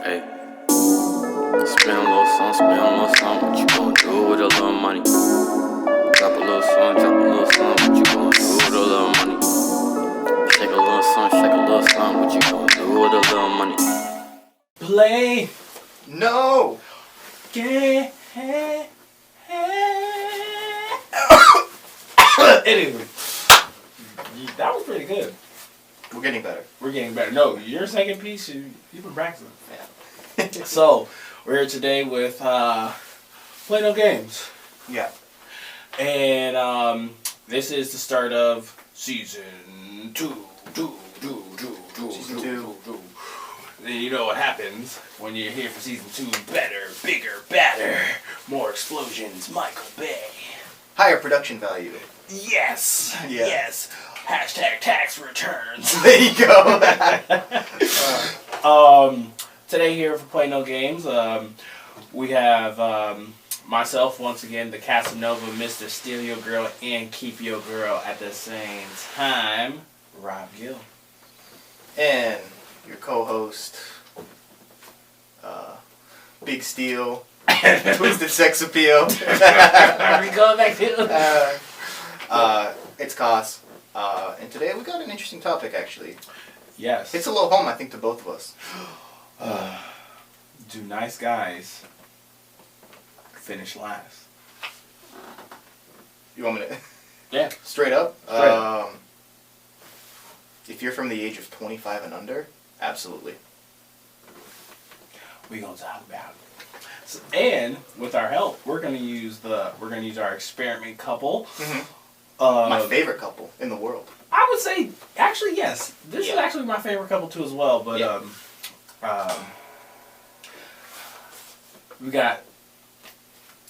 Hey, spin a little something, what you gonna do with a little money? Drop a little something, what you gonna do with a little money? Shake a little something, what you gonna do with a little money? Play No! game. Anyway, that was pretty good. We're getting better. We're getting better. No, your second piece, you've been practicing. Yeah. So, we're here today with Play No Games. Yeah. And this is the start of season 2. Season two. And you know what happens when you're here for season 2. Better, bigger, badder. More explosions. Michael Bay. Higher production value. Yes. Yeah. Yes. Hashtag tax returns. There you go. Today here for Play No Games, we have myself once again, the Casanova, Mr. Steal Your Girl and Keep Your Girl at the same time, Rob Gill. And your co-host, Big Steel, Twisted Sex Appeal. Are we going back to It's Cos. And today we got an interesting topic, actually. Yes. It's a little home, I think, to both of us. Do nice guys finish last? You want me to? Yeah. Straight up? Straight up. If you're from the age of 25 and under, absolutely. We're gonna talk about it. So, and with our help, we're gonna use our experiment couple. Mm-hmm. My favorite couple in the world. I would say, actually, yes. This is actually my favorite couple too as well. But we got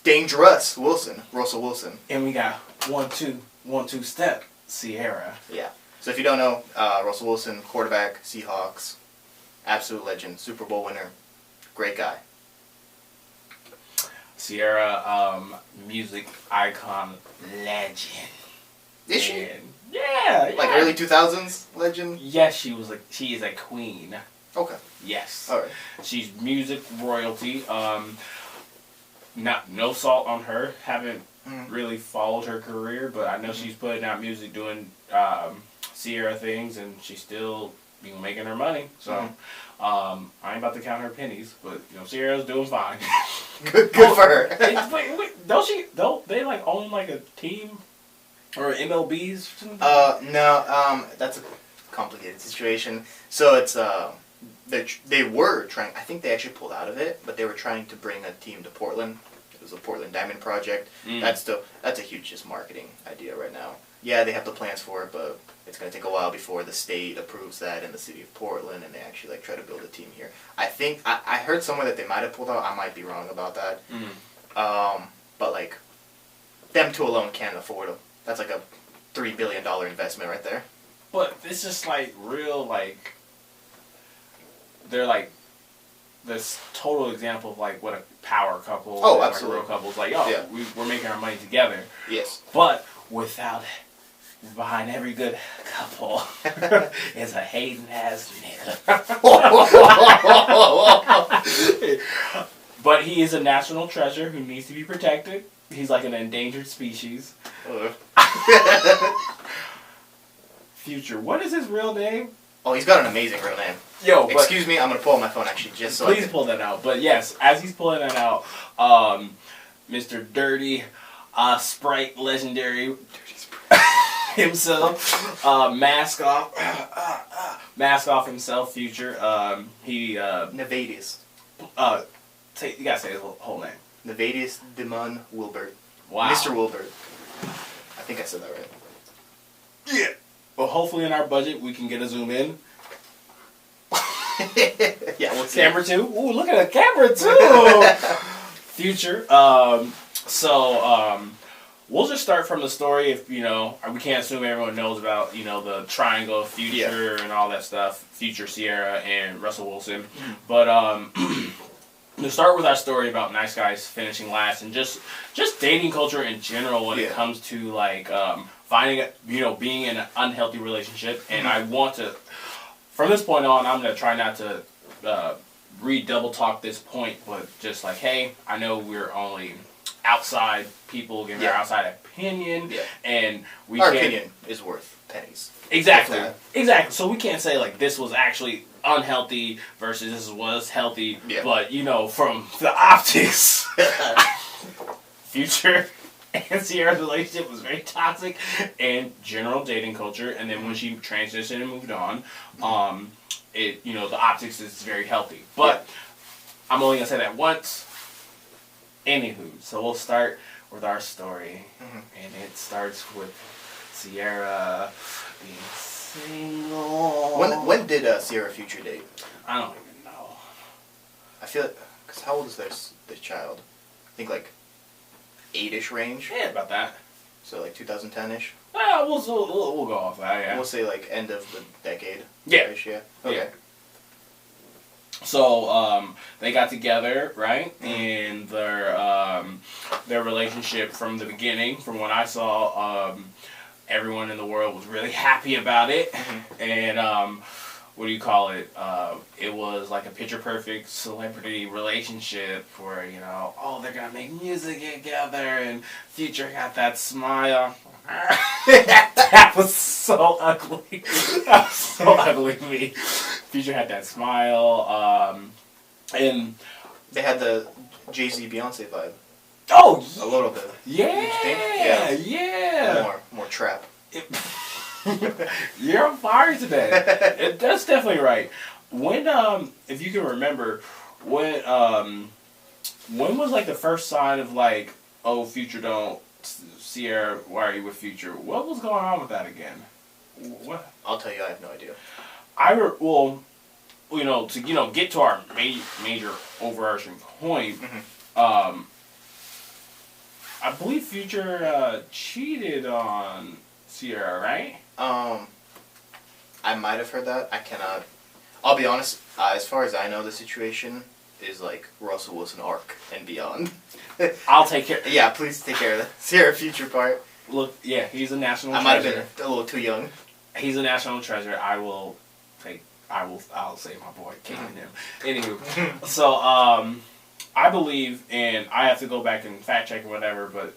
Dangerous Russell Wilson. And we got 1-2 step Sierra. Yeah. So if you don't know, Russell Wilson, quarterback, Seahawks, absolute legend, Super Bowl winner, great guy. Sierra, music icon, legend. Is she? Yeah. Like early 2000s legend? Yes, she is a queen. Okay. Yes. All right. She's music royalty. No salt on her. Haven't really followed her career, but I know she's putting out music, doing Sierra things, and she's still making her money. So I ain't about to count her pennies, but Sierra's doing fine. Good for her. Wait, don't they like own like a team or MLBs or something? No. That's a complicated situation. So it's they were trying. I think they actually pulled out of it, but they were trying to bring a team to Portland. It was a Portland Diamond project. That's a huge just marketing idea right now. Yeah, they have the plans for it, but it's going to take a while before the state approves that in the city of Portland, and they actually try to build a team here. I think I heard somewhere that they might have pulled out. I might be wrong about that. But like them two alone can't afford them. That's like a $3 billion investment right there. But it's just like real like. They're like this total example of like what a power couple. Oh, and absolutely. Like real couples like we're making our money together. Yes. But without behind every good couple is a hating ass nigga. But he is a national treasure who needs to be protected. He's like an endangered species. Future. What is his real name? Oh, he's got an amazing real name. Yo, excuse me, I'm gonna pull up my phone actually just so. Please pull that out. But yes, as he's pulling that out, Mr. Dirty Sprite legendary Dirty Sprite himself, mask off himself, Future. He Nevadius. You gotta say his whole name. Nevadius Demon Wilbert. Wow. Mr. Wilbert. I think I said that right. Yeah. Well, hopefully in our budget we can get a zoom in. Yeah, we'll see. Camera 2. Ooh, look at the camera 2. Future. We'll just start from the story. If we can't assume everyone knows about the triangle of Future and all that stuff. Future, Sierra, and Russell Wilson. But to start with our story about nice guys finishing last and just dating culture in general when it comes to like finding being in an unhealthy relationship. And I want to, from this point on, I'm gonna try not to double talk this point, but just like, hey, I know we're only outside people giving our outside opinion, and our opinion is worth pennies. Exactly. So we can't say like this was actually unhealthy versus this was healthy. Yeah. But from the optics, Future and Sierra's relationship was very toxic and general dating culture. And then when she transitioned and moved on, the optics is very healthy. But I'm only gonna say that once. Anywho, so we'll start with our story, and it starts with Sierra being single. When did Sierra Future date? I don't even know. I feel like, because how old is the child? I think like 8-ish range. Yeah, about that. So like 2010-ish. We'll go off that. Yeah. We'll say like end of the decade. Yeah. Yeah. Okay. Yeah. So they got together, right? And their relationship from the beginning, from what I saw, everyone in the world was really happy about it. And what do you call it? It was like a picture perfect celebrity relationship where they're gonna make music together, and Future got that smile. That was so ugly. That was so ugly to me. Future had that smile, and they had the Jay-Z Beyonce vibe. Oh, a little bit. Yeah. More trap. You're on fire today. That's definitely right. When if you can remember, when was like the first sign of like, oh, Future don't. Sierra, why are you with Future? What was going on with that again? What? I'll tell you, I have no idea. To get to our major overarching point, I believe Future cheated on Sierra, right? I might have heard that. I cannot. I'll be honest. As far as I know, the situation is like Russell Wilson arc and beyond. I'll take care. Yeah, please take care of the Sierra Future part. Look, yeah, he's a national treasure. I might have been a little too young. He's a national treasure. I'll say my boy, King and him. Anywho, so I believe, and I have to go back and fact check or whatever, but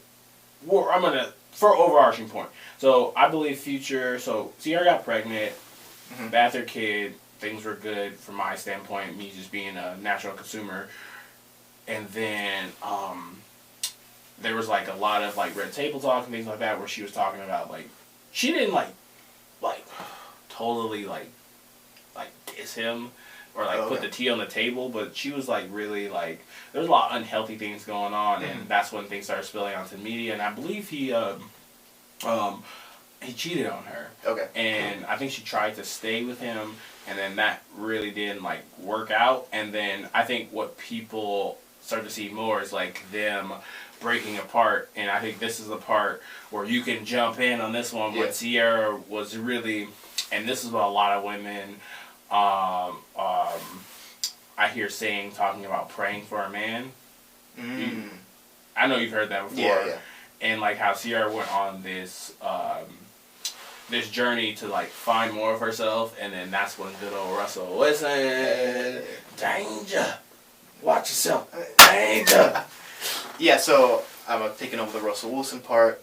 for overarching point. So I believe Future. So Sierra got pregnant, had their kid. Things were good from my standpoint, me just being a natural consumer. And then there was like a lot of like red table talk and things like that, where she was talking about like she didn't like totally like diss him or like put the tea on the table, but she was like really like there's a lot of unhealthy things going on, and that's when things started spilling onto the media. And I believe he cheated on her. Okay. And I think she tried to stay with him, and then that really didn't like work out. And then I think what people start to see more is like them breaking apart. And I think this is the part where you can jump in on this one where Sierra was really, and this is what a lot of women I hear talking about praying for a man. I know you've heard that before. Yeah. And like how Sierra went on this this journey to like find more of herself, and then that's when good old Russell Wilson, danger, watch yourself, danger. Yeah, so I'm taking over the Russell Wilson part.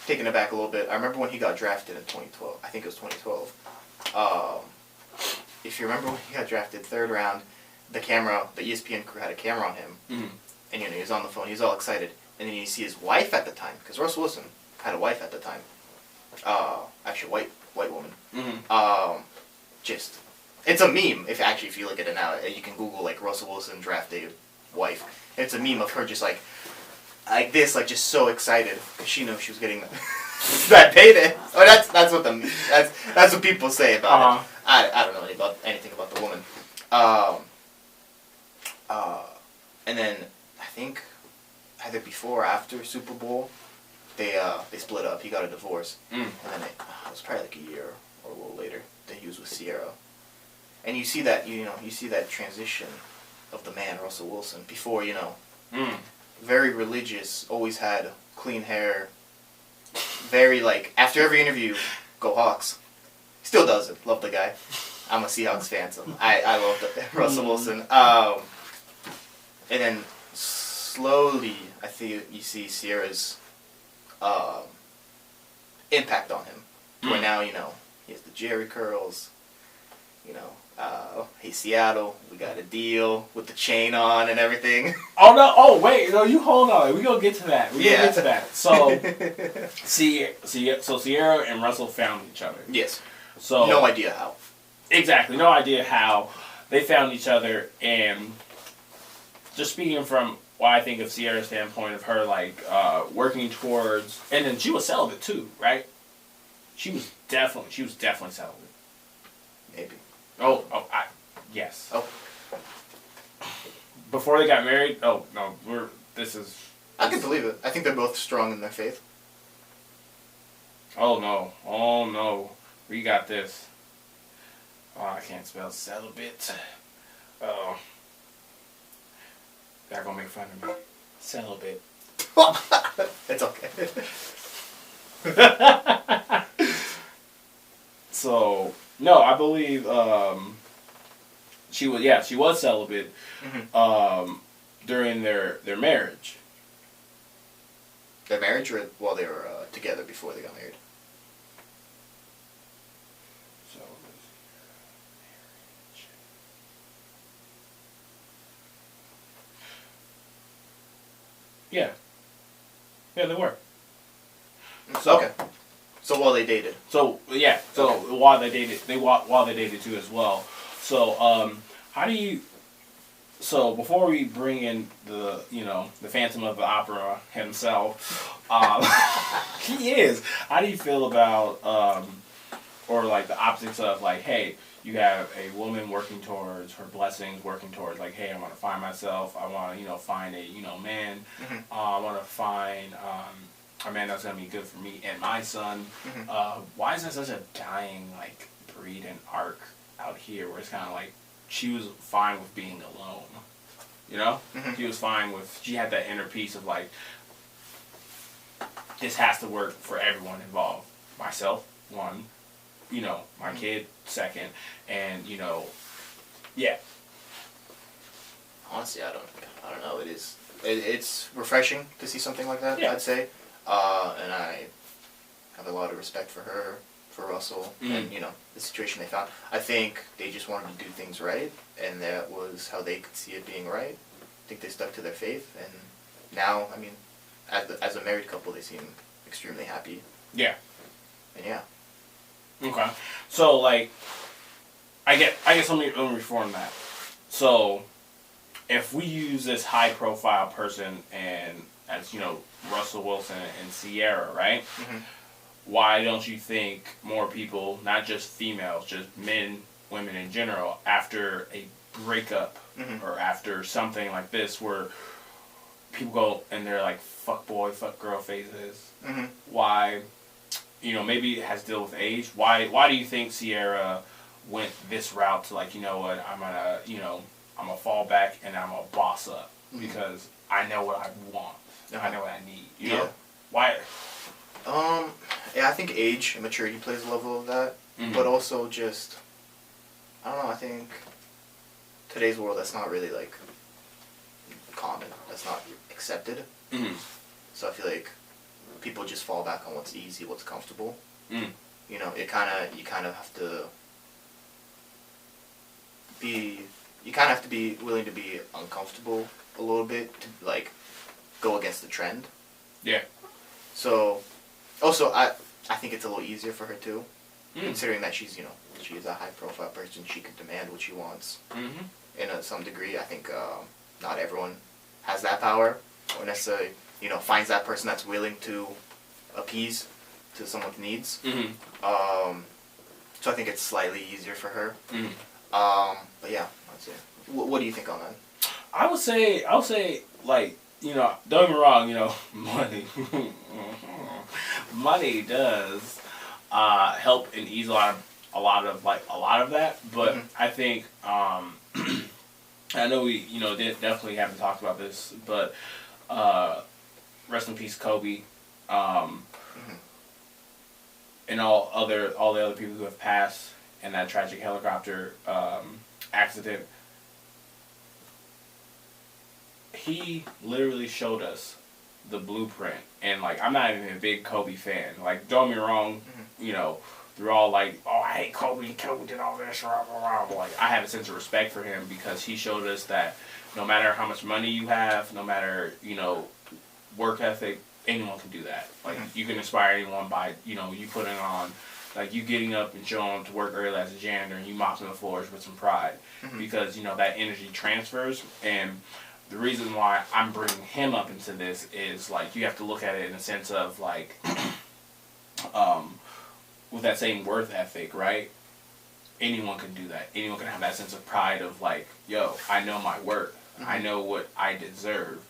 Taking it back a little bit, I remember when he got drafted in 2012. I think it was 2012. If you remember when he got drafted, 3rd round, the ESPN crew had a camera on him, and he was on the phone. He was all excited, and then you see his wife at the time, because Russell Wilson had a wife at the time. Actually, white woman. It's a meme. If you look at it now, you can Google like Russell Wilson draft day wife. It's a meme of her just like this, like just so excited because she knew she was getting that payday. Oh, that's what people say about it. I don't know anything about the woman. And then I think either before or after Super Bowl, they split up. He got a divorce, and then it was probably like a year or a little later that he was with Sierra. And you see that transition of the man Russell Wilson before very religious, always had clean hair, very like after every interview, go Hawks. Still does it. Love the guy. I'm a Seahawks fan, so I love Russell Wilson. And then slowly, I think you see Sierra's impact on him. Where now, he has the Jerry curls. Hey Seattle, we got a deal with the chain on and everything. Oh no! Oh wait, no, you hold on. We gonna get to that. We gonna get to that. So, so Sierra and Russell found each other. Yes. So no idea how. Exactly, no idea how they found each other, and just speaking from what I think of Sierra's standpoint of her working towards, and then she was celibate too, right? She was definitely celibate. Maybe. Yes. Oh. Before they got married. Oh no, I can believe it. I think they're both strong in their faith. Oh no, we got this. Oh, I can't spell celibate. Oh, they're gonna make fun of me. Celibate. It's okay. So no, I believe she was celibate during their marriage. Their marriage, or while they were together before they got married? So yeah, they were. So, okay. So while they dated. So yeah. So okay. while they dated, while they dated too as well. So how do you? So before we bring in the Phantom of the Opera himself, he is. How do you feel about or the optics of hey, you have a woman working towards her blessings, working towards hey, I want to find myself. I want to find a man. Mm-hmm. I want to find a man that's gonna be good for me and my son. Mm-hmm. Why is that such a dying breed and arc out here where it's kind of she was fine with being alone, Mm-hmm. She was fine with, she had that inner peace of this has to work for everyone involved. Myself, one, my kid, second, and yeah. Honestly, I don't know. It's refreshing to see something like that. Yeah. I'd say, and I have a lot of respect for her, for Russell, and the situation they found. I think they just wanted to do things right, and that was how they could see it being right. I think they stuck to their faith, and now, I mean, as a married couple, they seem extremely happy. Yeah. And yeah. Okay. So I guess let me reform that. So if we use this high profile person and as Russell Wilson and Sierra, right? Mm-hmm. Why don't you think more people, not just females, just men, women in general, after a breakup or after something like this where people go and they're fuck boy, fuck girl phases, why, maybe it has to deal with age. Why do you think Sierra went this route to what, I'm gonna fall back and I'm gonna boss up because I know what I want. I know what I need. You know? Why? Yeah, I think age and maturity plays a level of that, but also just, I don't know, I think today's world that's not really common, that's not accepted. So I feel like people just fall back on what's easy, what's comfortable. You kind of have to be willing to be uncomfortable a little bit to go against the trend. Yeah. So also I think it's a little easier for her too, considering that she's she's a high profile person. She can demand what she wants. In some degree, I think not everyone has that power or necessarily finds that person that's willing to appease to someone's needs. So I think it's slightly easier for her. But yeah, I'd say. What do you think on that? I would say don't get me wrong, money does help and ease a lot of that, but I think I know we definitely haven't talked about this, but rest in peace Kobe, and all the other people who have passed, and that tragic helicopter accident, he literally showed us the blueprint. And like, I'm not even a big Kobe fan. Like, don't get me wrong, you know, they're all like, oh, I hate Kobe. Kobe did all this. Blah, blah, blah. Like, I have a sense of respect for him because he showed us that no matter how much money you have, no matter, you know, work ethic, anyone can do that. Like, you can inspire anyone by, you know, you putting on, like, you getting up and showing up to work early as a janitor and you mopping the floors with some pride. Because, you know, that energy transfers. And the reason why I'm bringing him up into this is, like, you have to look at it in a sense of, like, with that same worth ethic, right? Anyone can do that. Anyone can have that sense of pride of, like, yo, I know my worth. I know what I deserve.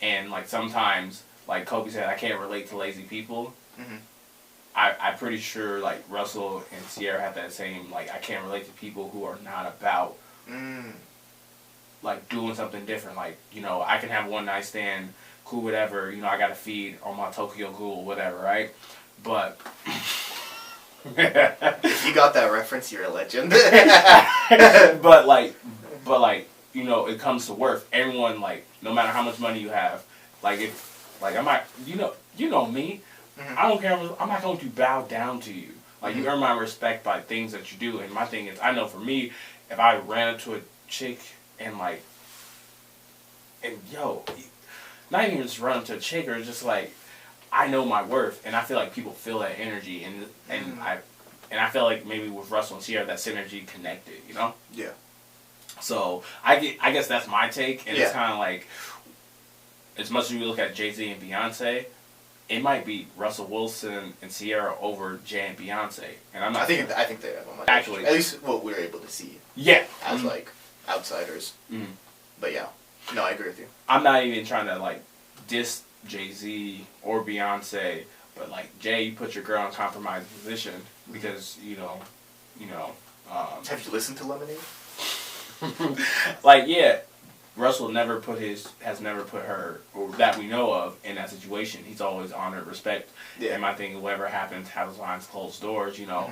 And, like, sometimes, like Kobe said, I can't relate to lazy people. I'm pretty sure, like, Russell and Sierra have that same, like, I can't relate to people who are not about, like, doing something different. Like, you know, I can have one night stand, cool, whatever. You know, I got to feed on my Tokyo Ghoul, whatever, right? But... If you got that reference, you're a legend. but like, you know, it comes to worth. Everyone, like, no matter how much money you have, like, if, like, I'm not, you know me. I don't care. I'm not going to bow down to you. Like, you earn my respect by things that you do. And my thing is, I know for me, if I ran up to a chick and, like, and yo, not even just run up to a chick or just like, I know my worth, and I feel like people feel that energy, and I feel like maybe with Russell and Sierra that synergy connected, you know? Yeah. So I guess that's my take, and it's kind of like, as much as we look at Jay-Z and Beyonce, it might be Russell Wilson and Sierra over Jay and Beyonce, and I'm not. I think they have a much actually, at least what we're able to see. Yeah. As like outsiders. But yeah, no, I agree with you. I'm not even trying to like diss Jay-Z or Beyonce, but like Jay, you put your girl in a compromised position because you know. Have you listened to Lemonade? Like, yeah, Russell has never put her, or that we know of, in that situation. He's always honored respect. And my thing, whatever happens, have lines closed doors. You know,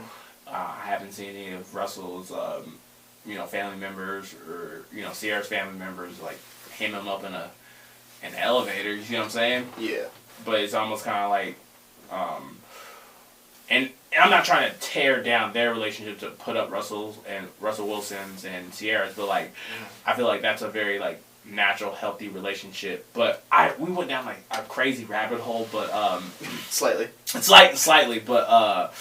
I haven't seen any of Russell's, you know, family members or you know Sierra's family members like hem him up in an elevator. You see what I'm saying? Yeah. But it's almost kind of like, and I'm not trying to tear down their relationship to put up Russell Wilson's and Sierra's, but like, I feel like that's a very like natural, healthy relationship. But we went down like a crazy rabbit hole, but slightly, but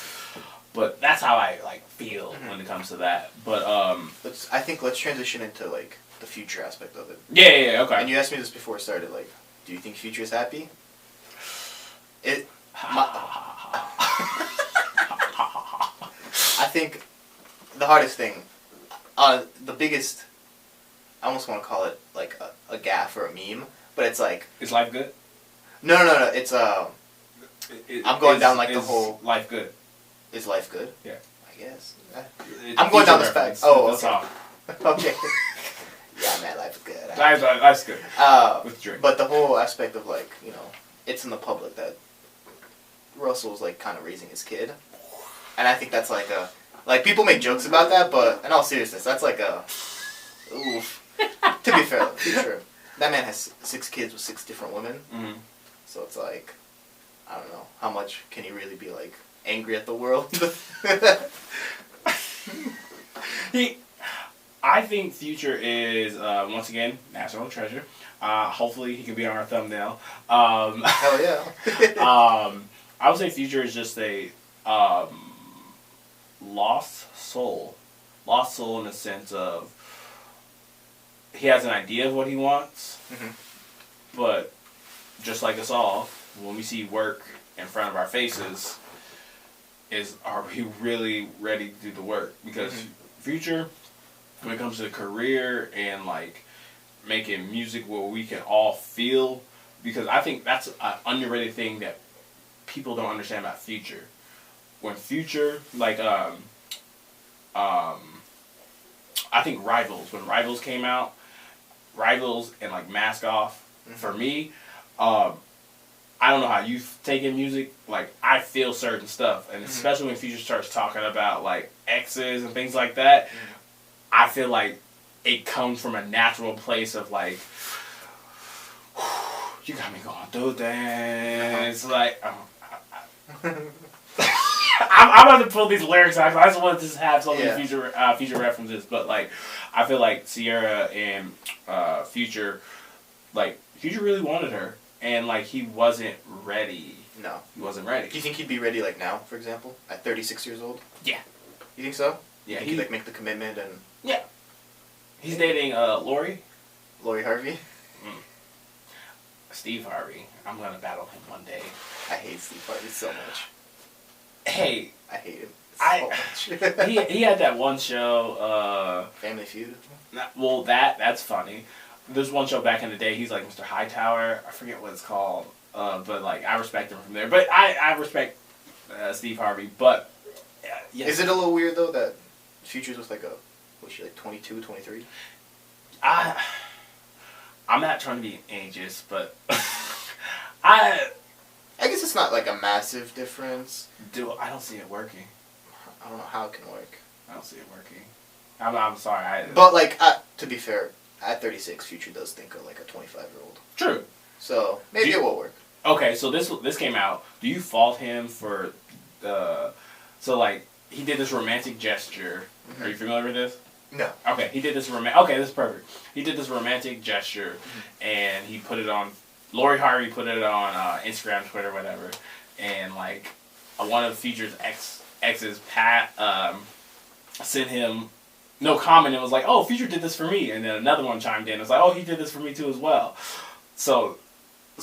that's how I like feel when it comes to that. But I think let's transition into like the future aspect of it. Yeah, okay. And you asked me this before it started, like, do you think Future is happy? I think the hardest thing, the biggest, I almost want to call it like a gaffe or a meme, but it's like... Is life good? No, it's, I'm going down like the whole... Life good? Is life good? Yeah. I guess. I'm going down this path. Oh, okay. Okay. Yeah, man, life's good. Life's good. With drink. But the whole aspect of like, you know, it's in the public that Russell's like kind of raising his kid, and I think that's like people make jokes about that, but in all seriousness, that's like oof. To be fair, Future, that man has 6 kids with 6 different women, so it's like, I don't know, how much can he really be like angry at the world? I think Future is, once again, national treasure. Hopefully he can be on our thumbnail. Hell yeah. I would say Future is just a lost soul. Lost soul in the sense of he has an idea of what he wants, but just like us all, when we see work in front of our faces, are we really ready to do the work? Because Future... when it comes to career and like making music where we can all feel, because I think that's an underrated thing that people don't understand about Future. When Future, like I think Rivals, when Rivals came out, Rivals and like Mask Off, for me, I don't know how you take in music. Like, I feel certain stuff, and especially when Future starts talking about like exes and things like that, I feel like it comes from a natural place of like, you got me going through things. Like, I'm about to pull these lyrics out. I just wanted to have some of the Future references, but like, I feel like Sierra and Future, like Future really wanted her, and like he wasn't ready. No, he wasn't ready. Do you think he'd be ready like now, for example, at 36 years old? Yeah. You think so? Yeah. He'd like make the commitment and. Yeah. He's dating Lori Harvey. Steve Harvey. I'm gonna battle him one day. I hate Steve Harvey so much. Hey, I hate him so much. he had that one show. Family Feud. Well, that's funny. There's one show back in the day. He's like Mr. Hightower. I forget what it's called. But like I respect him from there. But I respect Steve Harvey. But yes. Is it a little weird though that Future's was like was she like 22, 23? I'm not trying to be ageist, but I guess it's not like a massive difference. I don't see it working. I don't know how it can work. I don't see it working. I'm sorry. But like, to be fair, at 36, Future does think of like a 25-year-old. True. So maybe it will work. Okay, so this came out. Do you fault him for so like he did this romantic gesture? Are you familiar with this? No. Okay, he did this okay, this is perfect. He did this romantic gesture, and he put it on. Lori Harvey put it on Instagram, Twitter, whatever, and like one of Future's exes, Pat, sent him no comment and was like, "Oh, Future did this for me," and then another one chimed in and was like, "Oh, he did this for me too as well." So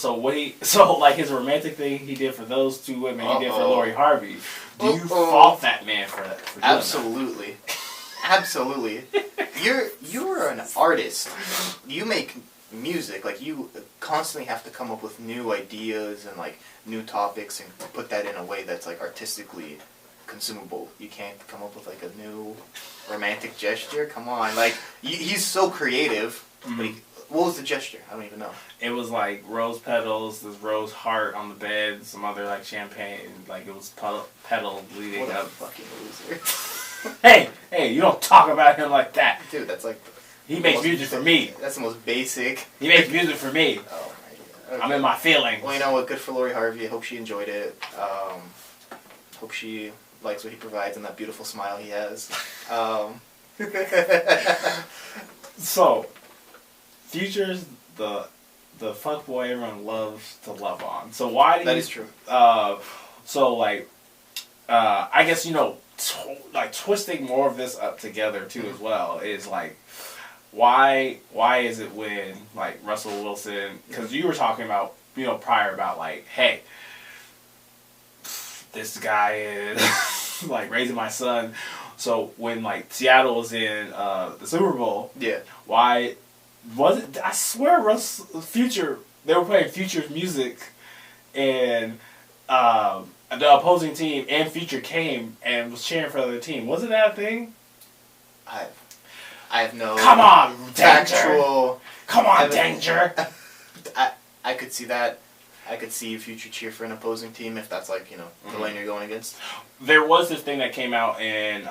like his romantic thing he did for those two women, he did for Lori Harvey. Do you fault that man for that? For Absolutely. Absolutely. You're an artist. You make music. Like, you constantly have to come up with new ideas and like new topics and put that in a way that's like artistically consumable. You can't come up with like a new romantic gesture. Come on, like he's so creative. Mm-hmm. But what was the gesture? I don't even know. It was like rose petals, this rose heart on the bed, some other like champagne, like it was petals leading What a up. fucking loser. Hey, you don't talk about him like that. Dude, that's like... He makes music for me. That's the most basic. He makes music for me. Oh my god. Okay. I'm in my feelings. Well, you know what? Good for Lori Harvey. I hope she enjoyed it. Hope she likes what he provides and that beautiful smile he has. So, Future's the fuckboy everyone loves to love on. So why do That is true. So like, I guess like twisting more of this up together too as well is like, why is it when like Russell Wilson, because you were talking about prior about like, hey, this guy is like raising my son. So when like Seattle was in the Super Bowl, Yeah. why was it? I swear, Future, they were playing Future's music, and the opposing team and Future came and was cheering for the other team. Wasn't that a thing? I have no... Come on, factual... Come on, evidence. Danger! I could see that. I could see Future cheer for an opposing team if that's like, the lane you're going against. There was this thing that came out in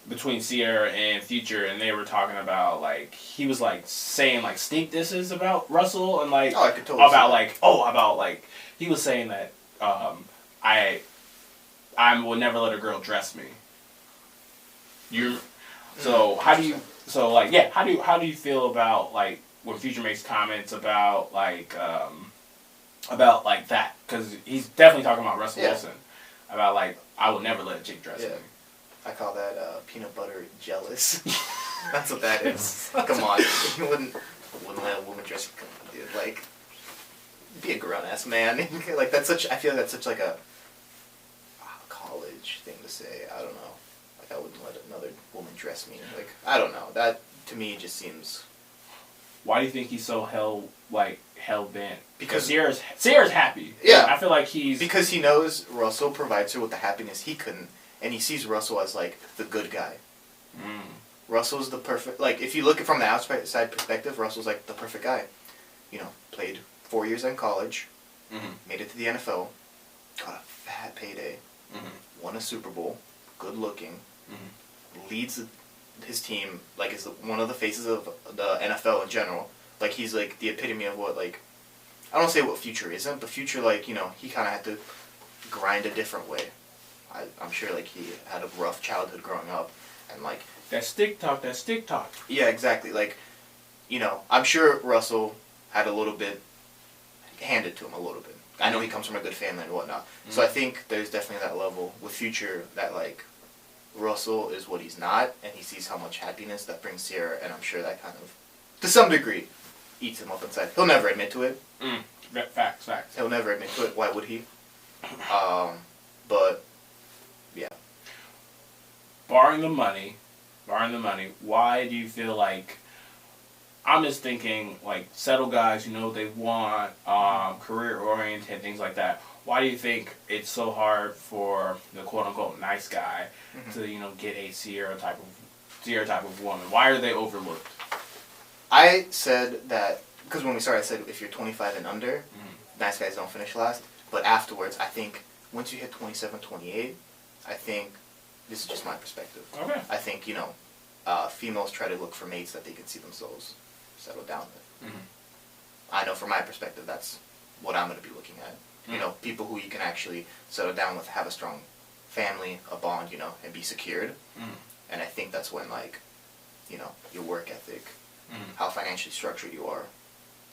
between Sierra and Future, and they were talking about like he was like saying like sneak disses about Russell and like I could totally about like he was saying that I would never let a girl dress me. How do you feel about like when Future makes comments about like that, because he's definitely talking about Russell Wilson about like I will never let a chick dress me. I call that peanut butter jealous. That's what that is. Come on, you wouldn't let a woman dress you, dude. Like, be a grown ass man. Like that's such. I feel like that's such like a college thing to say. I don't know. Like I wouldn't let another woman dress me. Like I don't know. That to me just seems. Why do you think he's so hell bent? Because Sierra's happy. Yeah. I feel like because he knows Russell provides her with the happiness he couldn't, and he sees Russell as like the good guy. Russell's the perfect. Like if you look at it from the outside perspective, Russell's like the perfect guy. Played 4 years in college, Mm-hmm. made it to the NFL, got a fat payday, won a Super Bowl, good looking, leads his team, like is one of the faces of the NFL in general. Like he's like the epitome of what, like, I don't say what Future isn't, but Future, like, you know, he kind of had to grind a different way. I'm sure like he had a rough childhood growing up, and like that stick talk. Yeah, exactly. Like, you know, I'm sure Russell had a little bit handed to him a little bit. I know he comes from a good family and whatnot. So I think there's definitely that level with Future that, like, Russell is what he's not, and he sees how much happiness that brings Sierra, and I'm sure that kind of, to some degree, eats him up inside. He'll never admit to it. Facts. He'll never admit to it. Why would he? But, yeah. Barring the money, why do you feel like, I'm just thinking, like, settle guys, you know what they want, career-oriented, things like that. Why do you think it's so hard for the quote-unquote nice guy to, you know, get a Sierra type of woman? Why are they overlooked? I said that, because when we started, I said if you're 25 and under, nice guys don't finish last. But afterwards, I think once you hit 27, 28, I think, this is just my perspective. Okay. I think, you know, females try to look for mates that they can see themselves settle down with. I know from my perspective, that's what I'm going to be looking at. You know, people who you can actually settle down with, have a strong family, a bond, you know, and be secured. And I think that's when, like, you know, your work ethic, how financially structured you are,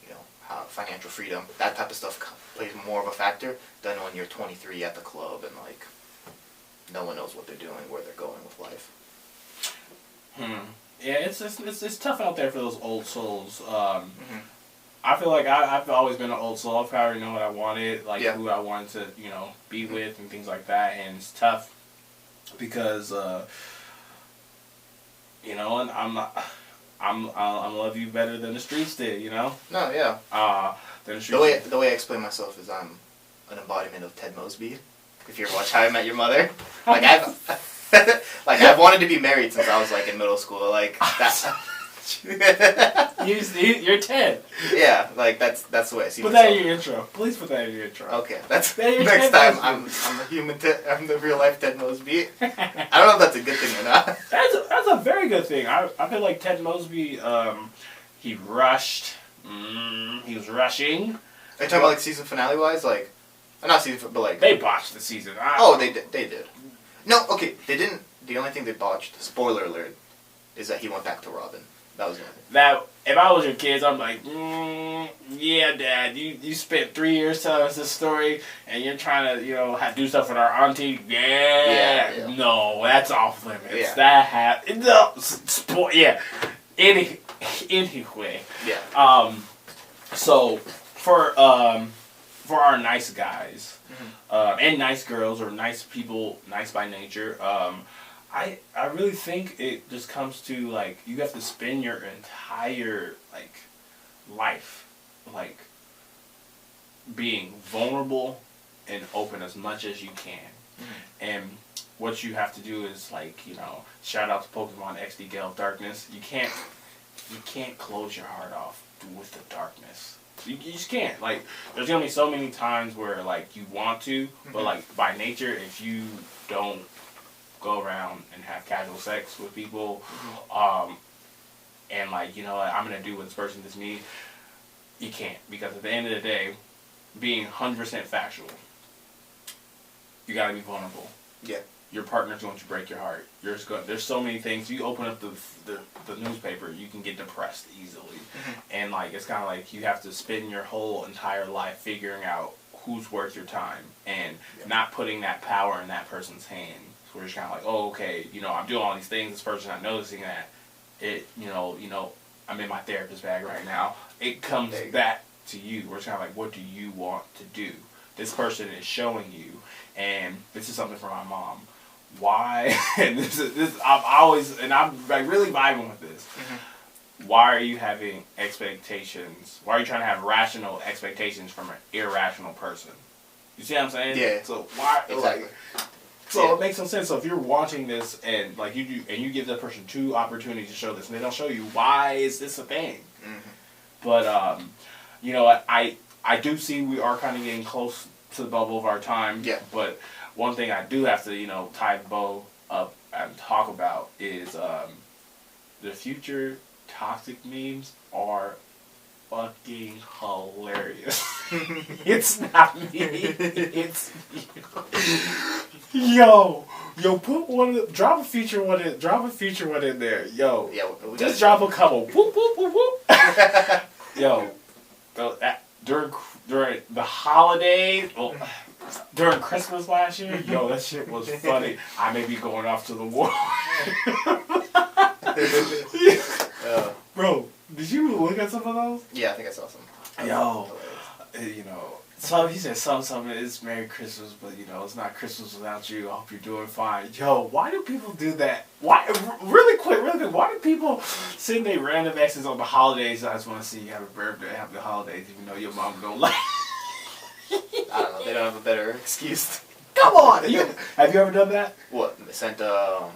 you know, how financial freedom, that type of stuff plays more of a factor than when you're 23 at the club and, like, no one knows what they're doing, where they're going with life. Yeah, it's tough out there for those old souls. I feel like I've always been an old soul. I already know what I wanted, like who I wanted to, you know, be with and things like that. And it's tough because, you know, and I'm love you better than the streets did, you know. No, yeah. Than the streets. The way I explain myself is I'm an embodiment of Ted Mosby. If you ever watch How I Met Your Mother, like I've wanted to be married since I was like in middle school, like that. You're 10. Yeah, like that's the way I see myself. Put that in your intro. Please put that in your intro. Okay, that's next time. I'm the real life Ted Mosby. I don't know if that's a good thing or not. That's a very good thing. I feel like Ted Mosby, he rushed. He was rushing. Are you talking about like season finale wise, like? Not season, but like they botched the season. They did. No, okay, they didn't. The only thing they botched, spoiler alert, is that he went back to Robin. That was the only thing. That if I was your kids, I'm like, yeah, Dad, you spent 3 years telling us this story, and you're trying to, you know, do stuff with our auntie. Yeah. No, that's off limits. Yeah. That Anyway. Yeah. So for our nice guys, and nice girls or nice people, nice by nature, I really think it just comes to, like, you have to spend your entire, like, life, like, being vulnerable and open as much as you can. And what you have to do is, like, you know, shout out to Pokemon XD Gale Darkness. You can't close your heart off with the darkness. You just can't. Like, there's going to be so many times where, like, you want to, but, like, by nature, if you don't go around and have casual sex with people, and, like, you know, I'm going to do what this person does me, you can't. Because at the end of the day, being 100% factual, you got to be vulnerable. Yeah. Your partner's going to break your heart. There's so many things. You open up the newspaper, you can get depressed easily. And, like, it's kind of like you have to spend your whole entire life figuring out who's worth your time and not putting that power in that person's hand. So we're just kind of like, oh, okay, you know, I'm doing all these things. This person's not noticing that. You know, I'm in my therapist bag right now. It comes back to you. We're just kind of like, what do you want to do? This person is showing you, and this is something from my mom. Why? And I'm like really vibing with this. Why are you having expectations? Why are you trying to have rational expectations from an irrational person? You see what I'm saying? Yeah. So why? Exactly. So it makes no sense. So if you're wanting this and like you do, and you give that person 2 opportunities to show this, and they don't show you, why is this a thing? But you know, I I do see we are kind of getting close to the bubble of our time. Yeah. But one thing I do have to, tie the bow up and talk about is the future toxic memes are fucking hilarious. It's not me. It's yo, put drop a feature one in there. Yo, Yeah, just drop a couple. Whoop whoop whoop whoop. Yo, during the holidays, during Christmas last year, yo, that shit was funny. I may be going off to the war. Bro, did you look at some of those? Yeah, I think I saw some. Yo, so he said something, it's Merry Christmas, but it's not Christmas without you. I hope you're doing fine. Yo, why do people do that? Why, really quick, why do people send their random exes on the holidays? I just want to see you have a birthday, happy holidays, even though your mom don't like I don't know, they don't have a better excuse. Come on! Have you ever done that? What, sent an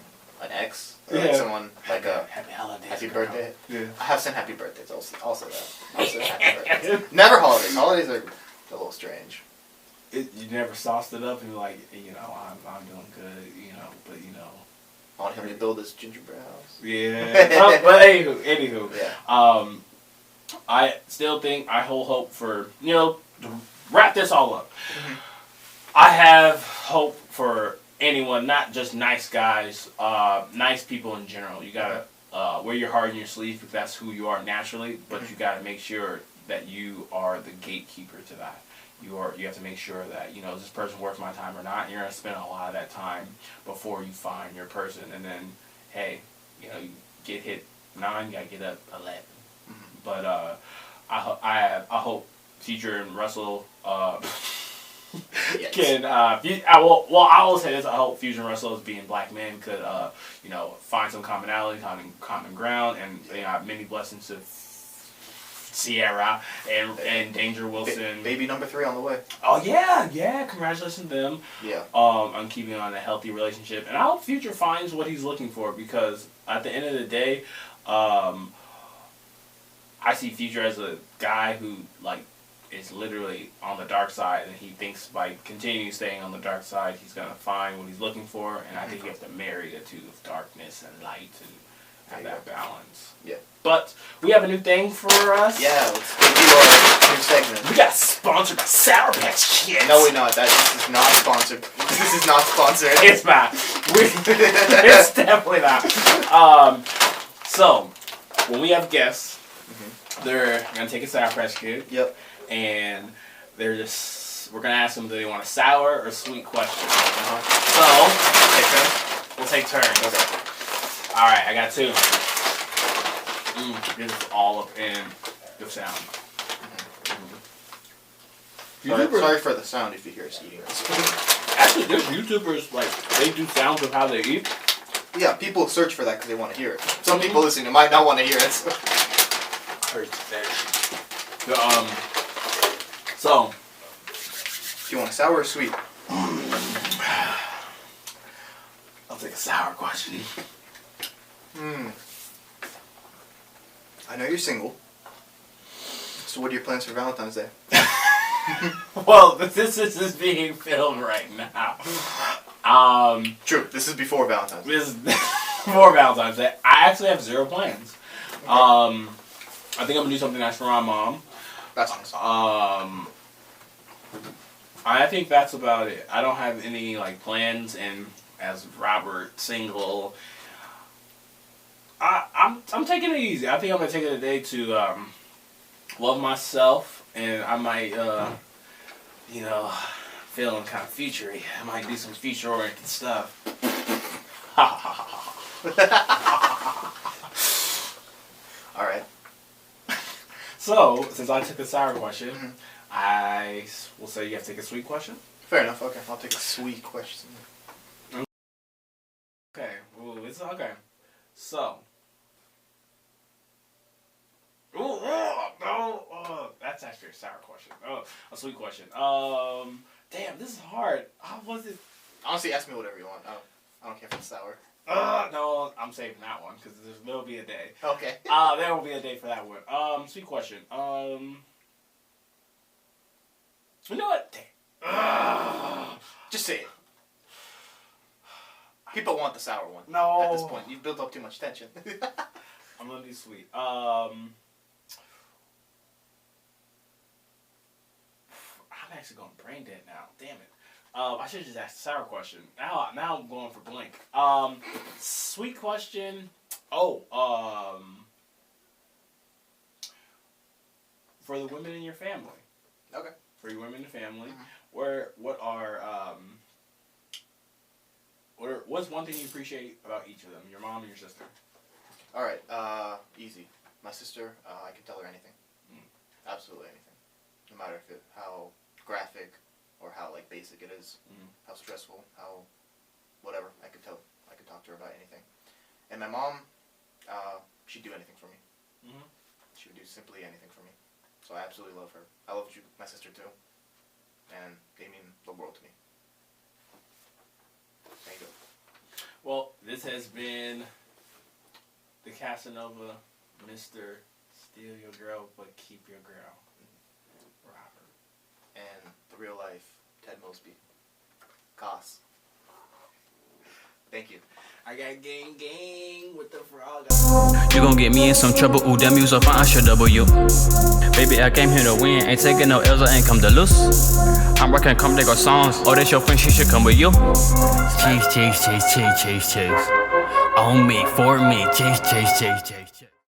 ex? Or Yeah. like someone, like a happy holidays. happy birthday? Yeah. I have sent happy birthdays, also that. I'll send happy birthdays. Never holidays. Holidays are a little strange. You never sauced it up and you're like, I'm doing good, but I want him to build this gingerbread house. Yeah. But anywho. Yeah. I still think I hold hope for, to wrap this all up. Mm-hmm. I have hope for anyone, not just nice guys, nice people in general. You gotta wear your heart in your sleeve if that's who you are naturally, but you gotta make sure that you are the gatekeeper to that. You have to make sure that, is this person worth my time or not? You're gonna spend a lot of that time before you find your person, and then, hey, you get hit 9, you gotta get up 11. Mm-hmm. But I hope Future and Russell can I will say this. I hope Future and Russell, as being black men, could find some commonality, common ground, and many blessings to Sierra and Danger Wilson. Baby number 3 on the way. Oh yeah, congratulations to them. Yeah. On keeping on a healthy relationship, and I hope Future finds what he's looking for, because at the end of the day, I see Future as a guy who is literally on the dark side, and he thinks by continuing staying on the dark side, he's gonna find what he's looking for. And I think you have to marry the two of darkness and light and have that balance. Yeah. But we have a new thing for us. Yeah, let's go do our new segment. We got sponsored by Sour Patch Kids. No, we're not. This is not sponsored. This is not sponsored. It's not. It's definitely not. So when we have guests, they're gonna take a Sour Patch Kid. Yep. And we're gonna ask them, do they want a sour or sweet question? So we'll take turns. Okay. All right, I got 2. This is all up in the sound. Sorry for the sound if you hear us eating. Actually, there's YouTubers they do sounds of how they eat. Yeah, people search for that because they want to hear it. Some people listening might not want to hear it. So, do you want a sour or sweet? I'll take a sour question. I know you're single. So what are your plans for Valentine's Day? Well, this is being filmed right now. True, this is before Valentine's Day. This is before Valentine's Day. I actually have 0 plans. Okay. I think I'm gonna do something nice for my mom. That's nice. I think that's about it. I don't have any plans, and as Robert single, I'm taking it easy. I think I'm gonna take it a day to love myself, and I might feeling kind of featurey. I might do some feature oriented stuff. All right. So since I took the sour question. I will say you have to take a sweet question. Fair enough. Okay, I'll take a sweet question. Okay. Ooh, it's okay. So. Ooh, no. That's actually a sour question. Oh, a sweet question. Damn, this is hard. How was it? Honestly, ask me whatever you want. I don't care if it's sour. No, I'm saving that one because there will be a day. Okay. There will be a day for that one. Sweet question. You know what? Damn. Just say it. People want the sour one. No. At this point, you've built up too much tension. I'm gonna do sweet. I'm actually going brain dead now. Damn it. I should have just asked a sour question. Now I'm going for blank. Sweet question. For the women in your family. Okay. For your women in the family, Mm-hmm. what's one thing you appreciate about each of them? Your mom and your sister. All right. Easy. My sister, I can tell her anything. Absolutely anything. No matter how graphic or how like basic it is, how stressful, how whatever. I could talk to her about anything. And my mom, she'd do anything for me. Mm-hmm. She would do simply anything for me. So I absolutely love her. I love my sister too. And they mean the world to me. There you go. Well, this has been the Casanova, Mr. Steal Your Girl, but Keep Your Girl, Robert. And the real life Ted Mosby. Koss. Thank you. I got gang with the frog. You gon' get me in some trouble, ooh, them you so fine, I should double you. Baby, I came here to win, ain't taking no L's, I ain't come to lose. I'm rockin' come they got songs, oh, that's your friend, she should come with you. Chase, chase, chase, chase, chase, chase. On me, for me, chase, chase, chase, chase.